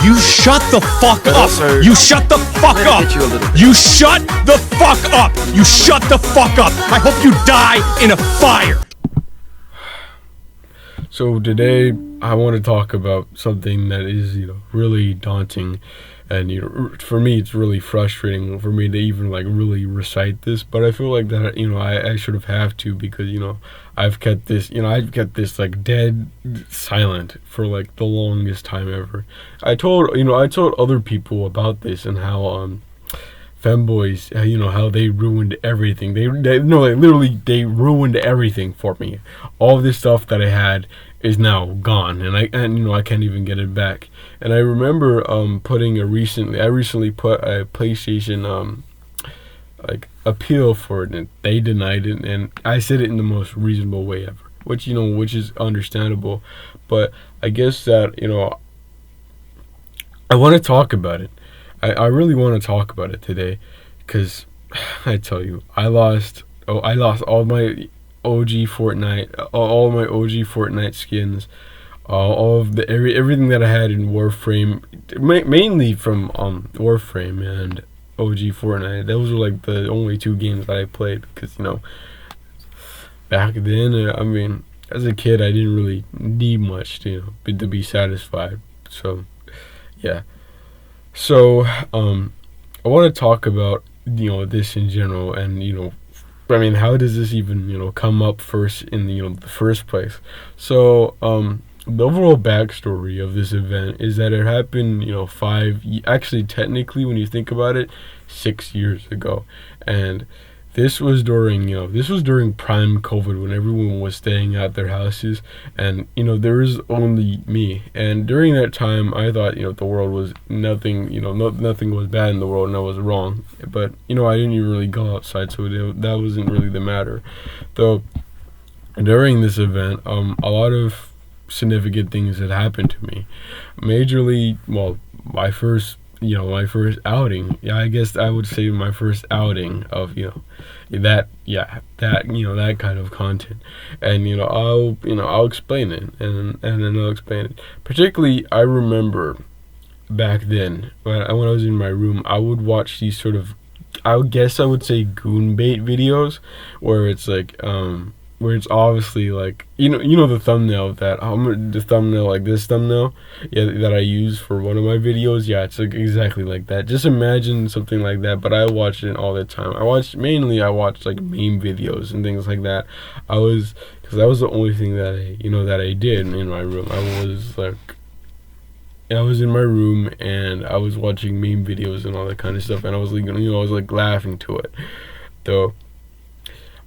You shut the fuck up. sir. You shut the fuck I'm gonna up. hit you a little bit. You shut the fuck up. You shut the fuck up. I hope you die in a fire. So today I want to talk about something that is, really daunting, and for me it's really frustrating for me to even really recite this. But I feel like that I should have to, because I've kept this dead silent for the longest time ever. I told other people about this and how Femboys, how they ruined everything. They ruined everything for me. All this stuff that I had is now gone, and I can't even get it back. And I remember I recently put a PlayStation appeal for it, and they denied it, and I said it in the most reasonable way ever, which is understandable. But I guess that I want to talk about it. I really want to talk about it today, because I tell you, I lost all my OG Fortnite, all my OG Fortnite skins, all of everything that I had in Warframe, mainly from Warframe and OG Fortnite. Those were the only two games that I played, because back then, as a kid, I didn't really need much to be satisfied. So yeah. So I want to talk about this in general, and how does this even come up first in the first place? So the overall backstory of this event is that it happened actually technically, when you think about it, 6 years ago. And this was during prime COVID, when everyone was staying at their houses, and there was only me. And during that time, I thought the world was nothing, nothing was bad in the world, and I was wrong. But I didn't even really go outside, so that wasn't really the matter. Though during this event, a lot of significant things had happened to me. Majorly, well, my first outing. Yeah, I guess I would say my first outing of that kind of content. And I'll explain it, and then I'll explain it. Particularly, I remember back then when I was in my room, I would watch these sort of, I would say, goon bait videos, where it's where it's obviously the thumbnail this thumbnail, yeah, that I use for one of my videos. Yeah, it's exactly like that. Just imagine something like that. But I watched it all the time. I watched meme videos and things like that. Because that was the only thing that I did in my room. I was in my room, and I was watching meme videos and all that kind of stuff, and I was laughing to it. Though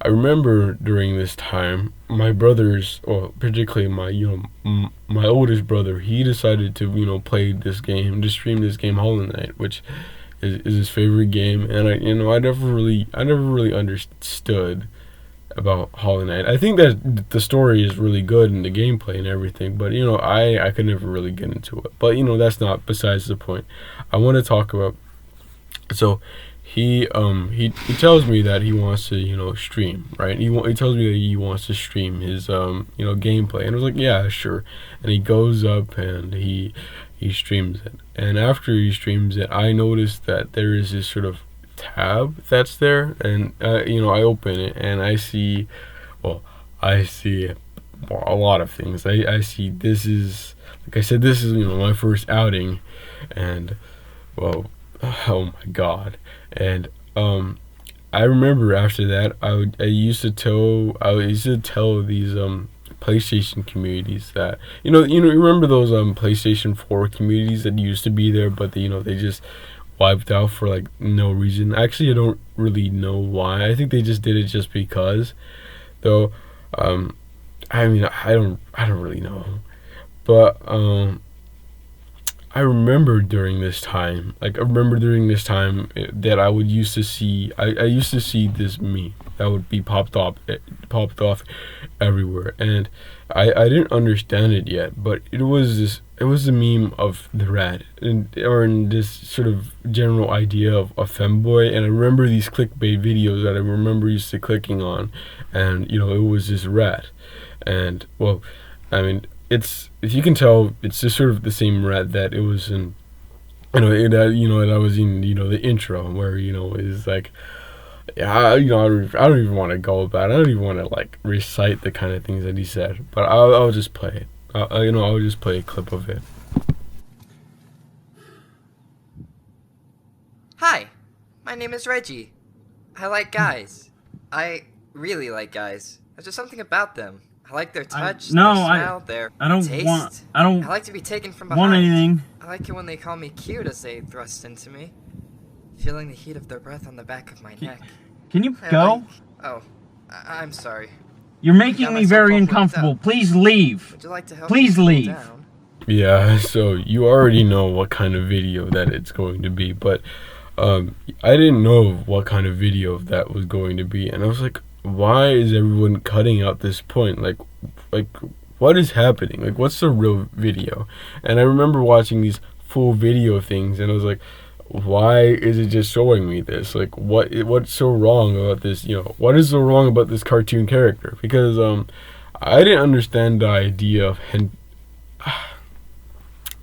I remember during this time, my brothers, or particularly my oldest brother, he decided to play this game, to stream this game, Hollow Knight, which is his favorite game. And I never really understood about Hollow Knight. I think that the story is really good and the gameplay and everything, but I could never really get into it. But that's not besides the point. I want to talk about. So he tells me that he wants to stream, right? He tells me that he wants to stream his gameplay, and I was like, yeah, sure. And he goes up and he streams it. And after he streams it, I noticed that there is this sort of tab that's there, and I open it, and I see a lot of things. I see, this is, like I said, this is my first outing, and oh my god. And I remember after that, I used to tell these PlayStation communities that you remember those PlayStation 4 communities that used to be there, but they just wiped out for no reason. Actually, I don't really know why. I think they just did it just because. Though I don't really know. But I remember during this time, that I used to see this meme that would be popped off everywhere, and I didn't understand it yet, but it was a meme of the rat, or in this sort of general idea of a femboy. And I remember these clickbait videos that I remember used to clicking on, and it was this rat, and it's, if you can tell, it's just sort of the same rat that it was in that was in the intro where is like, yeah, I don't even want to go about it. I don't even want to like recite the kind of things that he said, but I'll just play it. I'll just play a clip of it. Hi, my name is Reggie. I like guys. I really like guys. There's just something about them. I like their touch, their smell, their taste. I like to be taken from behind. Anything. I like it when they call me cute as they thrust into me, feeling the heat of their breath on the back of my neck. Can you go? I'm sorry. You're making me very uncomfortable. Please leave. Would you like to help Please me cool leave. down? Yeah, so you already know what kind of video that it's going to be, but I didn't know what kind of video that was going to be, and I was like, why is everyone cutting out this point? Like what is happening? Like, what's the real video? And I remember watching these full video things, and I was like, why is it just showing me this? Like, what's so wrong about this? What is so wrong about this cartoon character? Because I didn't understand the idea of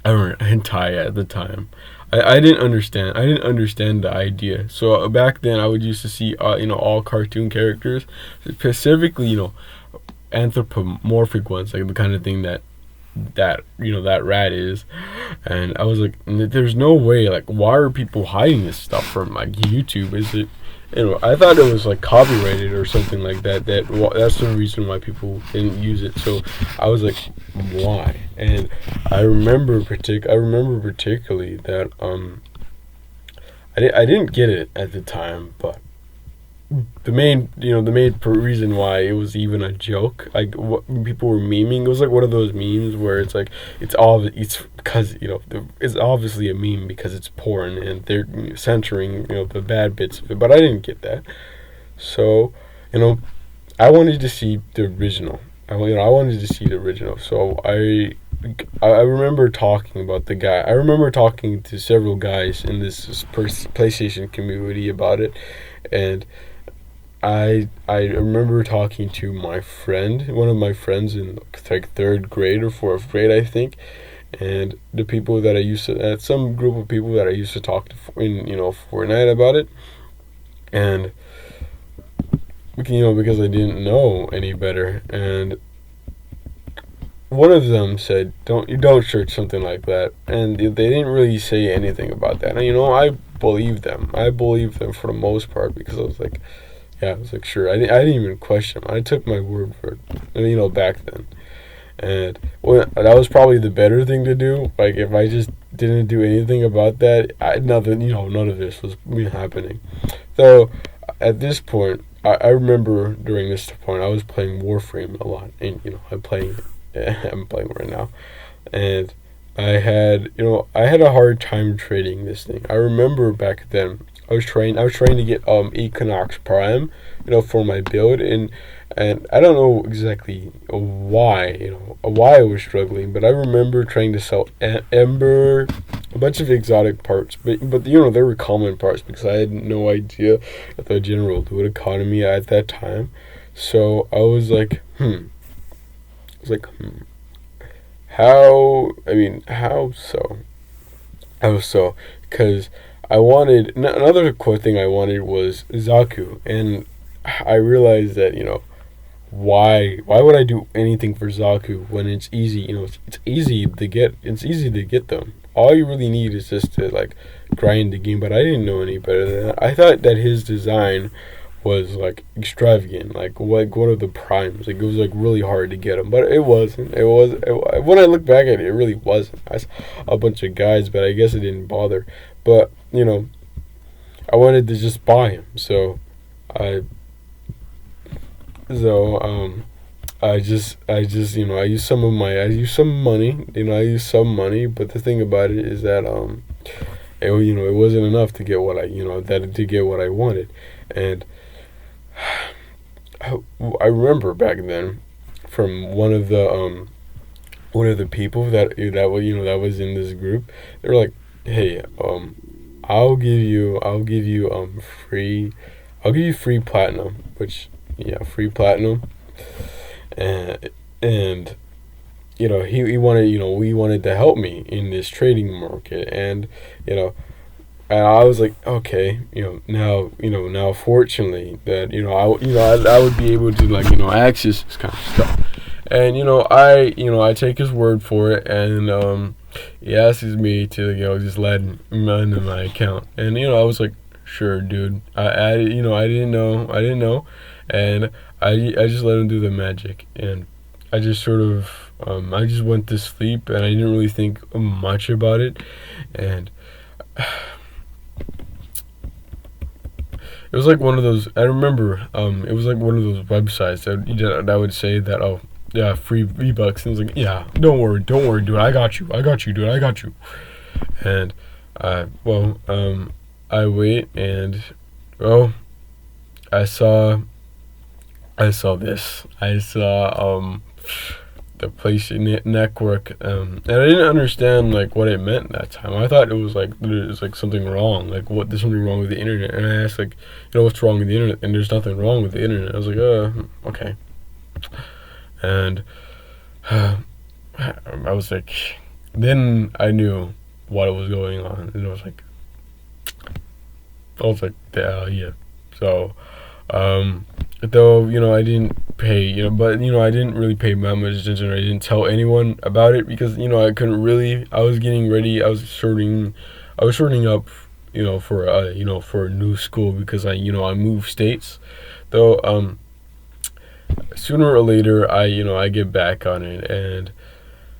hentai at the time. I didn't understand the idea. So back then I would used to see all cartoon characters, specifically anthropomorphic ones, like the kind of thing that rat is, and I was like, there's no way, like, why are people hiding this stuff from like YouTube? Is it, I thought it was like copyrighted or something like that. That's the reason why people didn't use it. So I was like, why? And I remember particularly that I didn't get it at the time, but the main reason why it was even a joke, like what people were memeing, it was like one of those memes where it's like it's because it's obviously a meme because it's porn and they're censoring the bad bits of it, but I didn't get that. So I wanted to see the original. I wanted to see the original. So I remember talking about the guy. I remember talking to several guys in this PlayStation community about it, and I remember talking to one of my friends in like 3rd grade or 4th grade, I think, and the people that I used to, some group of people that I used to talk to in Fortnite about it, and because I didn't know any better, and one of them said, "You don't search something like that," and they didn't really say anything about that. And I believed them. I believed them for the most part because I was like, yeah, I was like, sure. I didn't even question them. I took my word for it, back then. And that was probably the better thing to do. Like, if I just didn't do anything about that, none of this was happening. So at this point, I remember during this point, I was playing Warframe a lot, and I'm playing right now, and I had a hard time trading this thing. I remember back then I was trying to get Equinox Prime, for my build, and I don't know exactly why I was struggling, but I remember trying to sell Ember, a bunch of exotic parts, but they were common parts because I had no idea of the general loot economy at that time. So I was like, how so? Because I wanted, another cool thing I wanted was Zaku, and I realized that why would I do anything for Zaku when it's easy? It's easy to get them. All you really need is just to like grind the game. But I didn't know any better than that. I thought that his design was like extravagant, like one of the primes. Like, it was like really hard to get him, but it wasn't. When I look back at it, it really wasn't. I saw a bunch of guys, but I guess it didn't bother. But I wanted to just buy him, so I used some money, but the thing about it is that it wasn't enough to get what I wanted, and I remember back then from one of the people that was in this group. They were like, hey, I'll give you free platinum, which free platinum, and he wanted, we wanted to help me in this trading market. And and I was like, okay, now fortunately that I would be able to, like, access this kind of stuff. And I take his word for it, and he asks me to, just let him into my account. And I was like, sure, dude. I didn't know, and I just let him do the magic. And I just sort of I just went to sleep, and I didn't really think much about it. And it was like one of those. I remember. It was like one of those websites that would say that, oh yeah, free V-Bucks, and it was like, yeah, don't worry, dude, I got you, dude, I got you. And I wait, and I saw this. I saw the PlayStation Network, and I didn't understand, like, what it meant that time. I thought it was like there's like something wrong, like there's something wrong with the internet. And I asked, like, what's wrong with the internet? And there's nothing wrong with the internet. I was like, okay. And I was like, then I knew what was going on, and I was like, yeah. So though I didn't pay, but I didn't really pay that much attention. I didn't tell anyone about it because I couldn't really. I was getting ready. I was shorting up, for for a new school, because I moved states. Though sooner or later I get back on it, and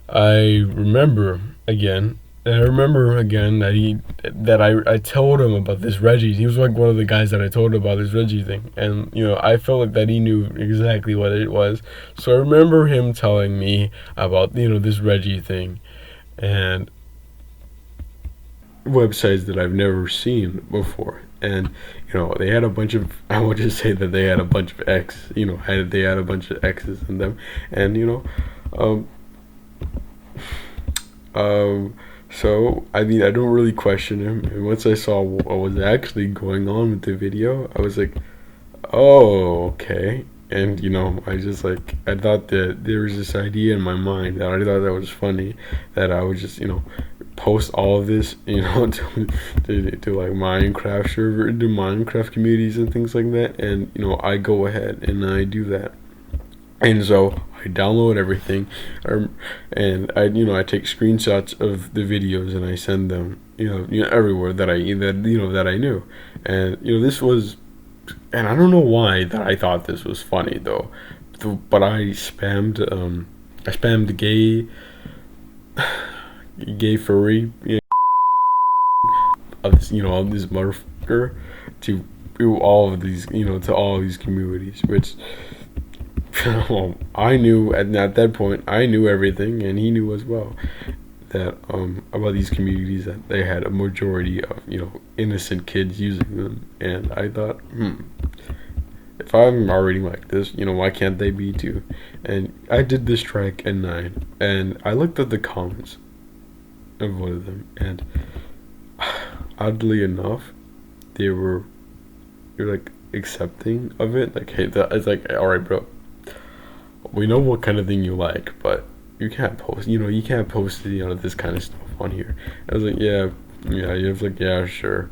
I remember again. And I remember again that I told him about this Reggie. He was like one of the guys that I told about this Reggie thing. And, I felt like that he knew exactly what it was. So I remember him telling me about, this Reggie thing. And websites that I've never seen before. And, they had a bunch of, I would just say that they had a bunch of X, they had a bunch of X's in them. And, so, I mean, I don't really question him. And once I saw what was actually going on with the video, I was like, oh, okay. And, I just, like, I thought that there was this idea in my mind that I thought that was funny, that I would just, post all of this, to like Minecraft server, to Minecraft communities and things like that. And, I go ahead and I do that. And so I download everything, and I take screenshots of the videos and I send them, everywhere that I knew. And this was, and I don't know why that I thought this was funny though, but I spammed gay furry, of this, of this motherfucker to all of these, to all of these communities, which. I knew at that point. I knew everything, and he knew as well, that about these communities, that they had a majority of innocent kids using them. And I thought, if I'm already like this, why can't they be too? And I did this track at 9, and I looked at the comments of one of them, and oddly enough, they were like accepting of it. Like, hey, it's like, all right, bro. We know what kind of thing you like, but you can't post, you can't post, this kind of stuff on here. I was like, yeah, you was like, yeah, sure.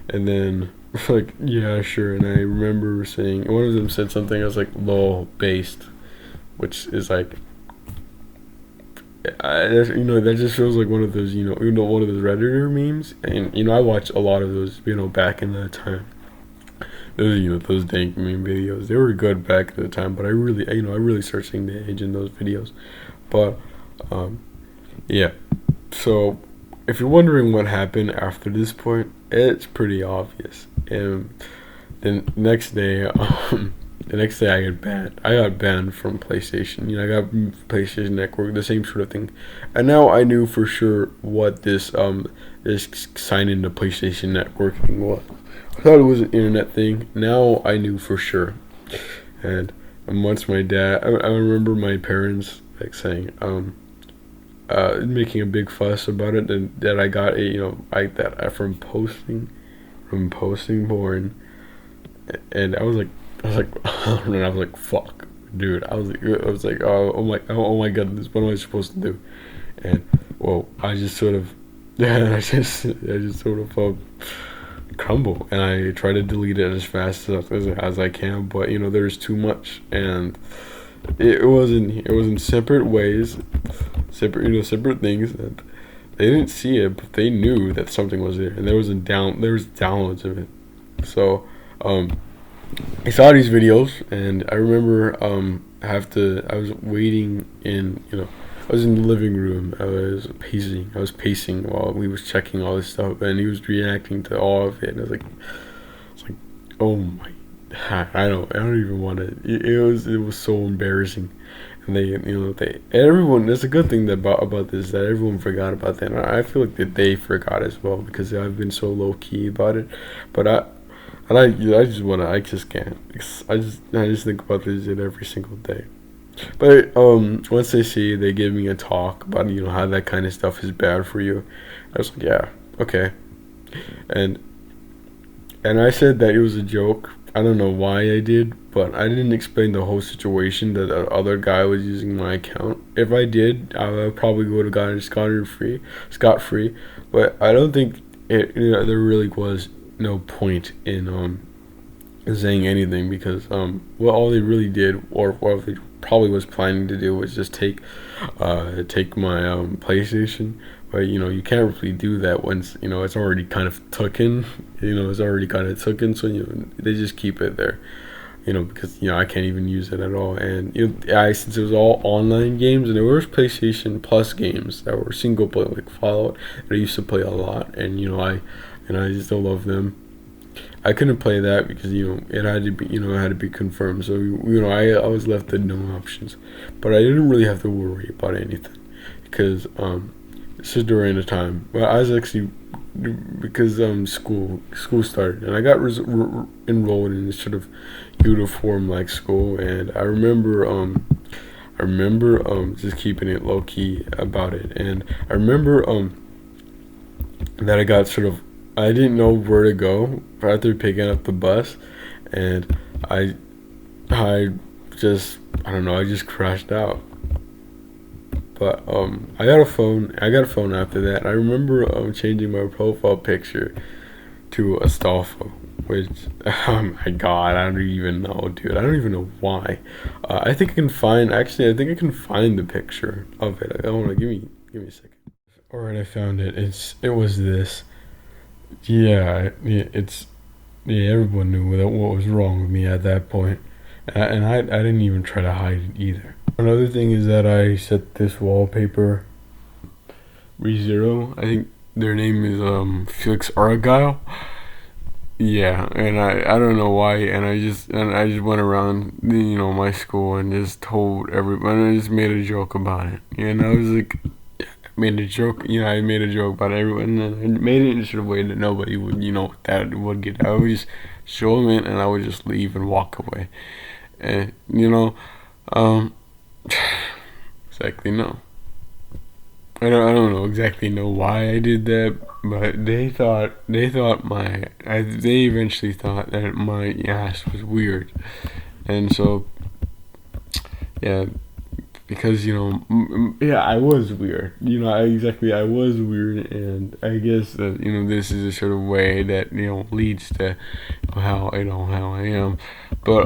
And then, like, yeah, sure. And I remember saying, one of them said something, I was like, lol, based, which is like, that just feels like one of those, one of those Redditor memes. And, I watched a lot of those, back in that time. Those dank meme videos, they were good back at the time, but I really started seeing the age in those videos. But yeah, so if you're wondering what happened after this point, it's pretty obvious. And then the next day I got banned from PlayStation. I got PlayStation Network, the same sort of thing. And now I knew for sure what this sign into PlayStation Network thing was. I thought it was an internet thing. Now I knew for sure. And once my dad, I remember my parents like saying, making a big fuss about it, and that I got from posting porn. And I was like, and I was like, fuck, dude, I was like, oh my goodness, what am I supposed to do? And well, I just sort of, yeah, I just sort of crumble, and I try to delete it as fast as I can, but you know, there's too much, and it was in separate ways, separate things that they didn't see it, but they knew that something was there, and there was downloads of it. So I saw these videos, and I remember I was waiting in, I was in the living room. I was pacing while we was checking all this stuff, and he was reacting to all of it. And I was like, oh my, I don't even want to. It was so embarrassing, and everyone. That's a good thing about this, that everyone forgot about that. And I feel like that they forgot as well, because I've been so low key about it. But I just can't. I just think about this shit every single day. But once they gave me a talk about how that kind of stuff is bad for you, I was like, yeah, okay, and I said that it was a joke. I don't know why I did, but I didn't explain the whole situation, that the other guy was using my account. If I did, I probably would have gotten scot free. But I don't think there really was no point in saying anything, because all they really did, or what they probably was planning to do, was just take my PlayStation. But you can't really do that once it's already kind of taken. So they just keep it there, because I can't even use it at all. And since it was all online games, and there was PlayStation Plus games that were single player, like Fallout, that I used to play a lot, and I still love them. I couldn't play that because it had to be it had to be confirmed. So I was left with no options, but I didn't really have to worry about anything, because this is during the time. Well, I was actually, because school started, and I got enrolled in this sort of uniform like school, and I remember just keeping it low key about it, and I remember that I got I didn't know where to go after picking up the bus, and I just crashed out. But I got a phone after that. I remember changing my profile picture to Astolfo, which, oh my god, I don't even know, dude. I don't even know why. I think I can find the picture of it. Hold on, give me a second. Alright, I found it. It was this. Yeah, everyone knew what was wrong with me at that point, and I didn't even try to hide it either. Another thing is that I set this wallpaper ReZero. I think their name is Felix Argyle. Yeah, and I don't know why, and I just went around my school and just told everyone. I just made a joke about it, and I was like. I made a joke about everyone, and I made it in such a way that nobody would, that would get. I would just show them it, and I would just leave and walk away. And exactly no. I don't know exactly why I did that, but they eventually thought that my ass was weird, and so yeah. Because I was weird. I was weird, and I guess that this is a sort of way that leads to how I am. But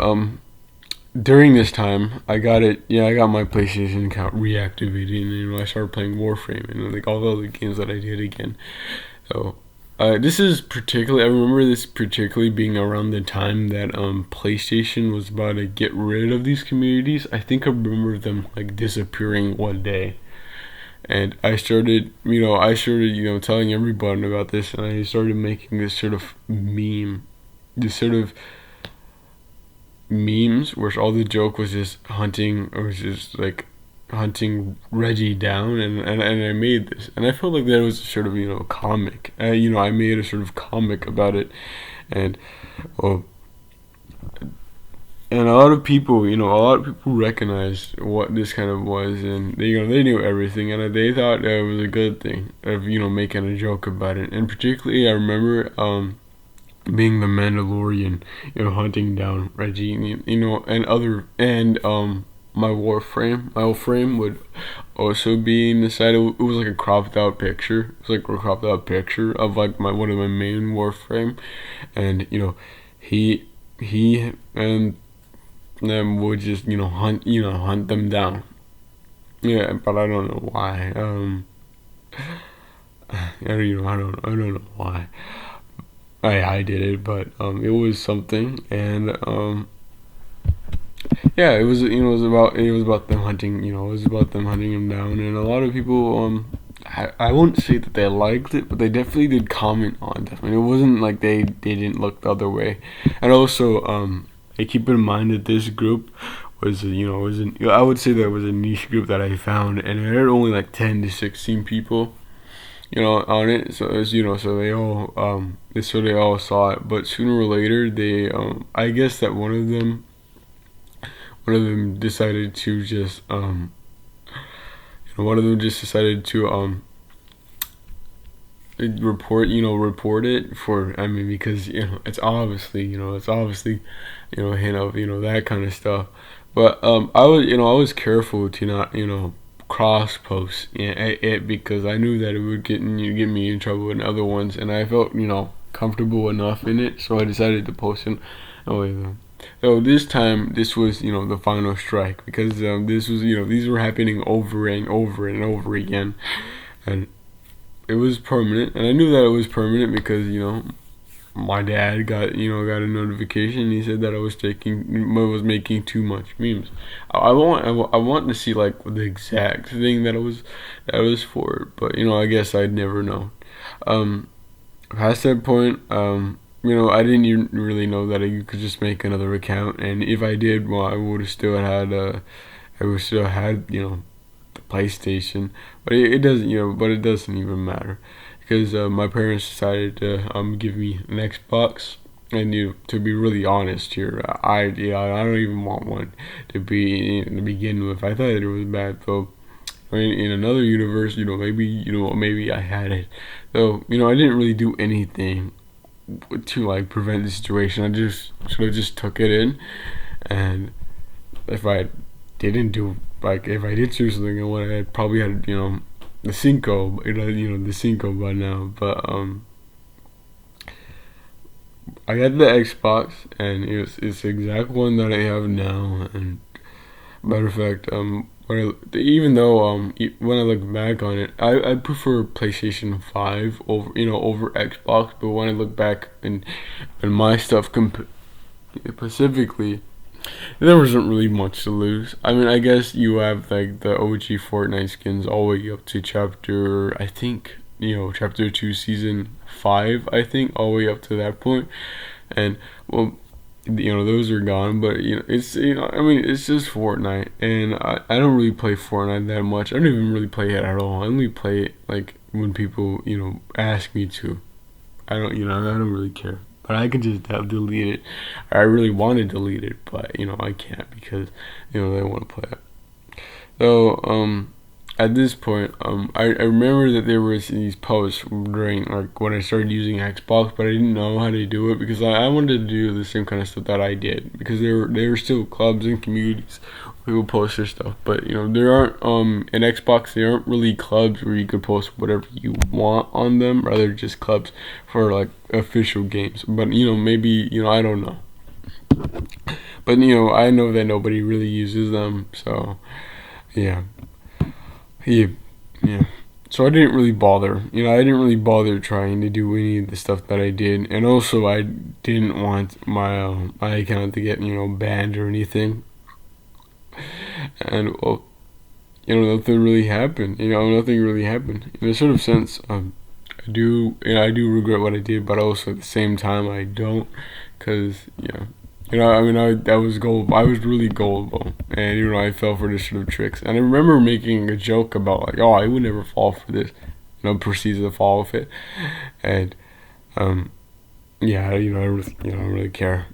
during this time, I got my PlayStation account reactivated, and I started playing Warframe and like all the other games that I did again. So. I remember this particularly being around the time that PlayStation was about to get rid of these communities. I think I remember them like disappearing one day, and I started telling everyone about this, and I started making this sort of memes where all the joke was just hunting, or was just like hunting Reggie down, and I made this, and I felt like that was sort of comic. I made a sort of comic about it, and a lot of people recognized what this kind of was, and they knew everything, and they thought that it was a good thing of making a joke about it. And particularly I remember being the Mandalorian, hunting down Reggie, and my my old frame would also be in the side. It was like a cropped out picture. It was like a cropped out picture of like one of my main Warframe, and he and them would just hunt them down. Yeah, but I don't know why. I don't know why. I did it, but it was something, and yeah, it was about them hunting, it was about them hunting him down, and a lot of people I won't say that they liked it, but they definitely did comment on it. It wasn't like they didn't look the other way. And also I keep in mind that this group was I would say that was a niche group that I found, and it had only like 10 to 16 people on it. So it was, so they all saw it. But sooner or later, they I guess that one of them decided to just report it for, because it's obviously a hint of that kind of stuff. But I was careful to not cross post it, because I knew that it would get me in trouble in other ones, and I felt comfortable enough in it, so I decided to post it. So this time, this was the final strike, because this was these were happening over and over and over again, and it was permanent, and I knew that it was permanent because my dad got a notification, and he said that I was making too much memes. I want to see like the exact thing that it was for, but I guess I'd never know. Past that point, I didn't even really know that you could just make another account, and if I did, well, I would have still had the PlayStation, but it doesn't even matter, because my parents decided to give me an Xbox, and to be really honest here, I don't even want one to begin with. I thought it was bad, though. In another universe, maybe I had it, though. I didn't really do anything to like prevent the situation. I just should have just took it in, and if I didn't do if I did do something, I would have probably had the Cinco, the Cinco by now. But I got the Xbox, and it's the exact one that I have now. And matter of fact, even though when I look back on it, I prefer PlayStation 5 over Xbox. But when I look back and my stuff specifically, there wasn't really much to lose. I guess you have like the OG Fortnite skins all the way up to chapter 2 season 5, I think, all the way up to that point. And well, those are gone, but it's it's just Fortnite, and I don't really play Fortnite that much. I don't even really play it at all. I only play it like when people ask me to. I don't really care. But I can just delete it. I really want to delete it, but I can't, because they want to play it. So at this point, I remember that there was these posts during like when I started using Xbox, but I didn't know how to do it, because I wanted to do the same kind of stuff that I did, because there were still clubs and communities where people post their stuff, but there aren't in Xbox, there aren't really clubs where you could post whatever you want on them, rather just clubs for like official games. But maybe I don't know, but I know that nobody really uses them, so yeah. So I didn't really bother. I didn't really bother trying to do any of the stuff that I did, and also I didn't want my account to get banned or anything. And well, nothing really happened. Nothing really happened. In a sort of sense, I do regret what I did, but also at the same time I don't, because I was gullible. I was really gullible, and I fell for this sort of tricks. And I remember making a joke about like, oh, I would never fall for this. Proceeds to fall with it, and I don't really care.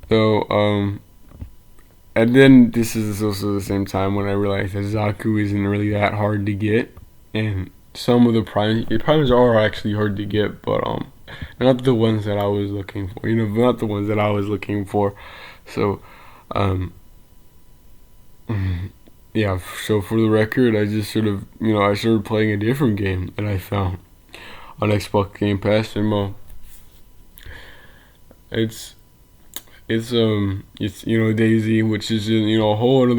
So and then this is also the same time when I realized that Zaku isn't really that hard to get, and some of the primes are actually hard to get, but not the ones that I was looking for. You know, not the ones that I was looking for. So, yeah. So for the record, I just sort of, you know, I started playing a different game that I found on Xbox Game Pass, and it's you know, Daisy, which is, you know, a whole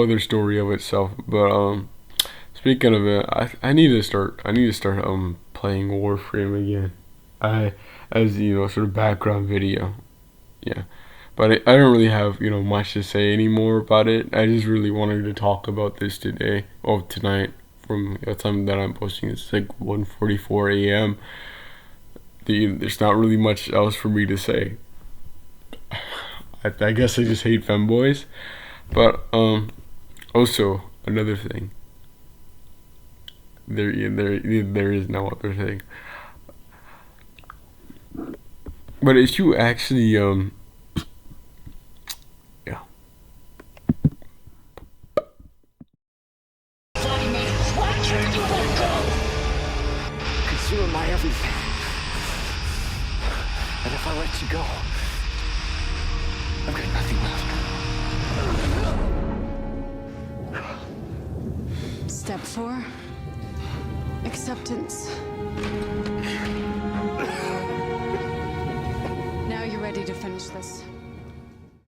other story of itself. But speaking of it, I need to start playing Warframe again. As you know, sort of background video, yeah. But I don't really have, you know, much to say anymore about it. I just really wanted to talk about this today, or tonight, from the time that I'm posting. It's like 1:44 a.m. There's not really much else for me to say. I guess I just hate femboys. But also another thing. There is no other thing. But if you actually yeah. Cause you are my everything. And if I let you go, I've got nothing left. Step 4. Acceptance.